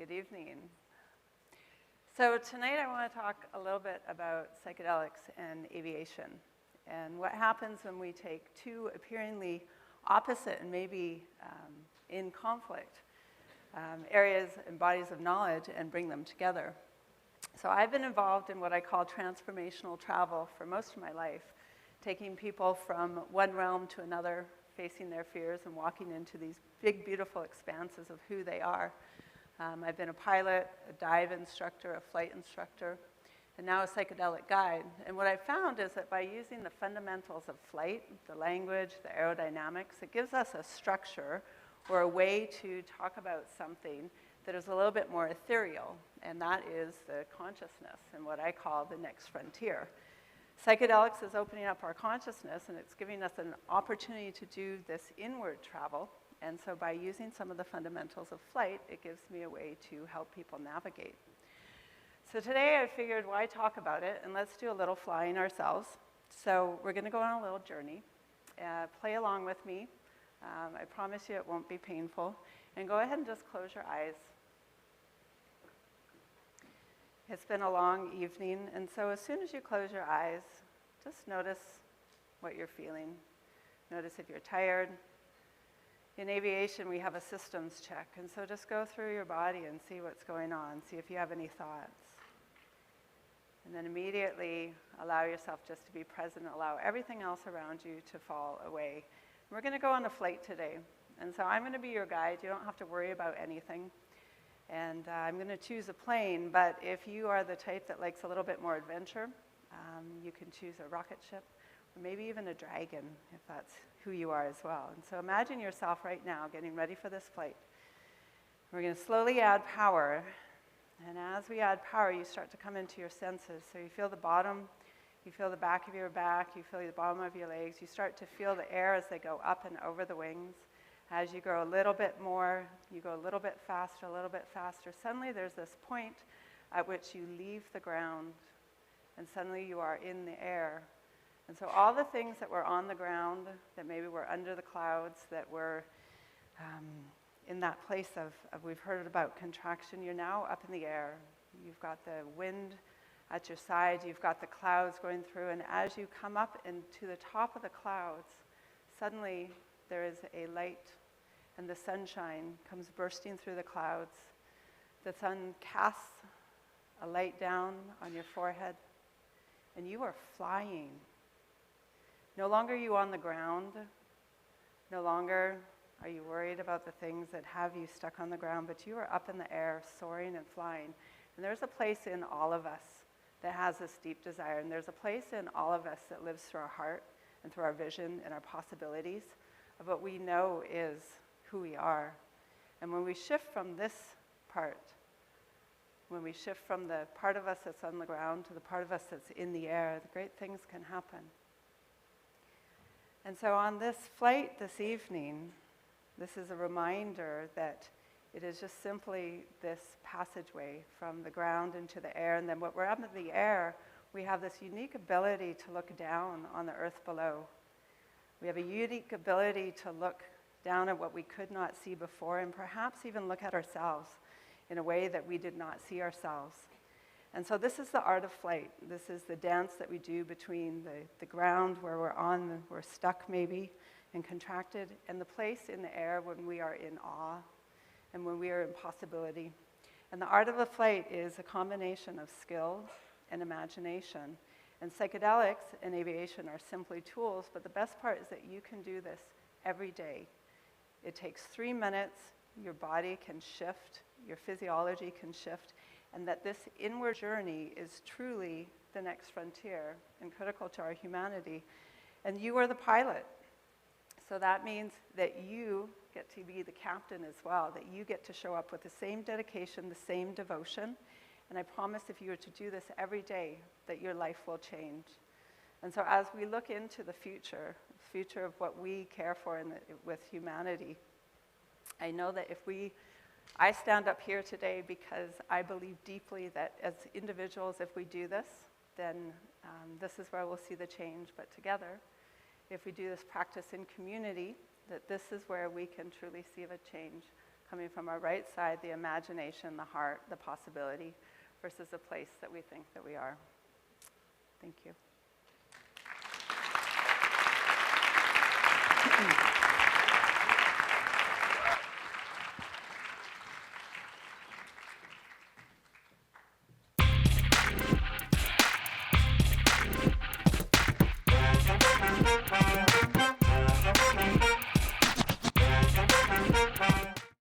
Good evening. So tonight I want to talk a little bit about psychedelics and aviation and what happens when we take two appearingly opposite and maybe in conflict areas and bodies of knowledge and bring them together. So I've been involved in what I call transformational travel for most of my life, taking people from one realm to another, facing their fears and walking into these big, beautiful expanses of who they are. I've been a pilot, a dive instructor, a flight instructor, and now a psychedelic guide. And what I found is that by using the fundamentals of flight, the language, the aerodynamics, it gives us a structure or a way to talk about something that is a little bit more ethereal, and that is the consciousness and what I call the next frontier. Psychedelics is opening up our consciousness, and it's giving us an opportunity to do this inward travel. And so by using some of the fundamentals of flight, it gives me a way to help people navigate. So today I figured, why talk about it? And let's do a little flying ourselves. So we're going to go on a little journey. Play along with me. I promise you it won't be painful. And go ahead and just close your eyes. It's been a long evening, and so as soon as you close your eyes, just notice what you're feeling. Notice if you're tired. In aviation, we have a systems check, and so just go through your body and see what's going on, see if you have any thoughts. And then immediately allow yourself just to be present, allow everything else around you to fall away. And we're going to go on a flight today, and so I'm going to be your guide. You don't have to worry about anything. And I'm going to choose a plane, but if you are the type that likes a little bit more adventure, you can choose a rocket ship, or maybe even a dragon, if that's who you are as well. And so imagine yourself right now getting ready for this flight. We're going to slowly add power, and as we add power, you start to come into your senses. So you feel the bottom, you feel the back of your back, you feel the bottom of your legs, you start to feel the air as they go up and over the wings. As you go a little bit more, you go a little bit faster, suddenly there's this point at which you leave the ground, and suddenly you are in the air. And so all the things that were on the ground, that maybe were under the clouds, that were in that place of we've heard about contraction, you're now up in the air. You've got the wind at your side, you've got the clouds going through, and as you come up into the top of the clouds, suddenly there is a light, and the sunshine comes bursting through the clouds. The sun casts a light down on your forehead, and you are flying. No longer are you on the ground. No longer are you worried about the things that have you stuck on the ground, but you are up in the air, soaring and flying. And there's a place in all of us that has this deep desire, and there's a place in all of us that lives through our heart and through our vision and our possibilities of what we know is who we are. And when we shift from this part, when we shift from the part of us that's on the ground to the part of us that's in the air, the great things can happen. And so on this flight this evening, this is a reminder that it is just simply this passageway from the ground into the air, and then when we're up in the air, we have this unique ability to look down on the earth below. We have a unique ability to look down at what we could not see before, and perhaps even look at ourselves in a way that we did not see ourselves. And so this is the art of flight. This is the dance that we do between the ground where we're stuck maybe and contracted, and the place in the air when we are in awe and when we are in possibility. And the art of the flight is a combination of skill and imagination. And psychedelics and aviation are simply tools, but the best part is that you can do this every day. It takes 3 minutes, your body can shift, your physiology can shift, and that this inward journey is truly the next frontier and critical to our humanity. And you are the pilot. So that means that you get to be the captain as well, that you get to show up with the same dedication, the same devotion. And I promise if you were to do this every day, that your life will change. And so as we look into the future of what we care for with humanity, I know that I stand up here today because I believe deeply that as individuals, if we do this, then this is where we'll see the change. But together, if we do this practice in community, that this is where we can truly see the change coming from our right side, the imagination, the heart, the possibility, versus a place that we think that we are. Thank you.